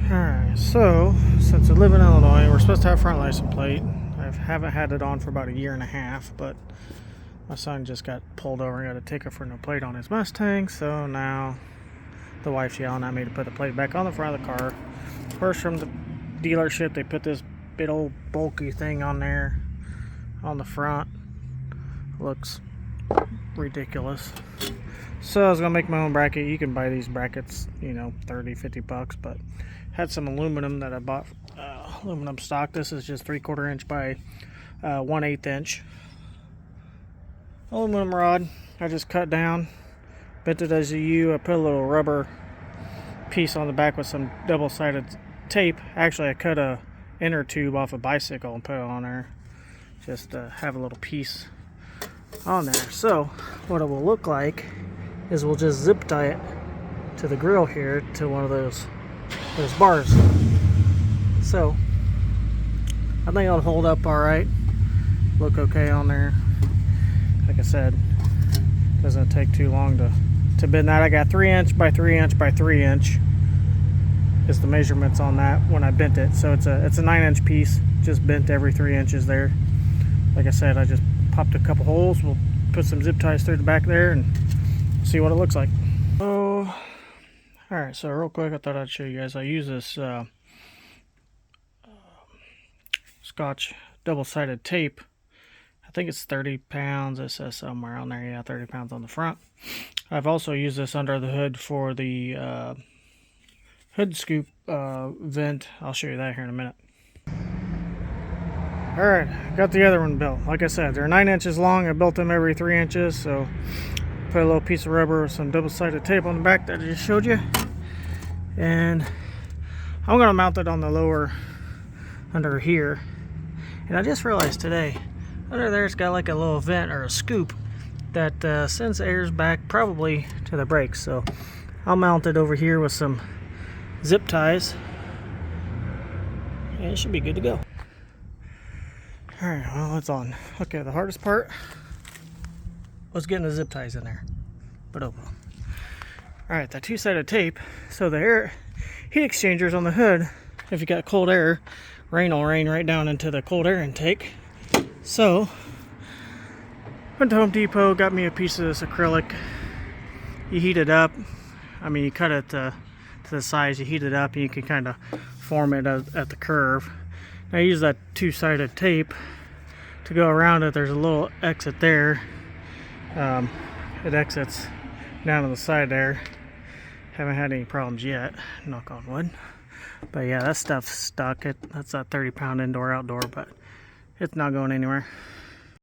Alright, so since I live in Illinois, we're supposed to have front license plate. I haven't had it on for about a year and a half, but my son just got pulled over and got a ticket for no plate on his Mustang, so now the wife's yelling at me to put the plate back on the front of the car. First, from the dealership, they put this big old bulky thing on there on the front. Looks ridiculous. So I was gonna make my own bracket. You can buy these brackets, you know, 30, 50 bucks, but had some aluminum that I bought, aluminum stock. This is just 3/4 inch by 1/8 inch aluminum rod. I just cut down, bent it as a U. I put a little rubber piece on the back with some double-sided tape. Actually, I cut a inner tube off a bicycle and put it on there, just to have a little piece on there. So what it will look like is we'll just zip tie it to the grill here to one of those bars. So I think it'll hold up all right, look okay on there. Like I said, doesn't take too long to bend that. I got 3 inch by 3 inch by 3 inch is the measurements on that when I bent it. So it's a 9-inch piece, just bent every 3 inches there. Like I said, I just popped a couple holes. We'll put some zip ties through the back there and see what it looks like. Oh, all right, so real quick, I thought I'd show you guys. I use this Scotch double-sided tape. I think it's 30 pounds. It says somewhere on there, yeah, 30 pounds on the front. I've also used this under the hood for the hood scoop vent. I'll show you that here in a minute. All right, got the other one built. Like I said, they're 9 inches long. I built them every 3 inches, so put a little piece of rubber with some double-sided tape on the back that I just showed you. And I'm gonna mount it on the lower under here. And I just realized today, under there it's got like a little vent or a scoop that sends airs back probably to the brakes. So I'll mount it over here with some zip ties, and it should be good to go. All right, well, it's on. Okay, the hardest part was getting the zip ties in there, but oh well. All right, the two-sided tape. So the air heat exchangers on the hood, if you got cold air, rain will rain right down into the cold air intake. So went to Home Depot, got me a piece of this acrylic. You heat it up. I mean, you cut it to the size, you heat it up, and you can kind of form it at the curve. I use that two-sided tape to go around it. There's a little exit there. It exits down to the side there. Haven't had any problems yet, knock on wood. But yeah, that stuff's stuck. That's a 30-pound indoor-outdoor, but it's not going anywhere.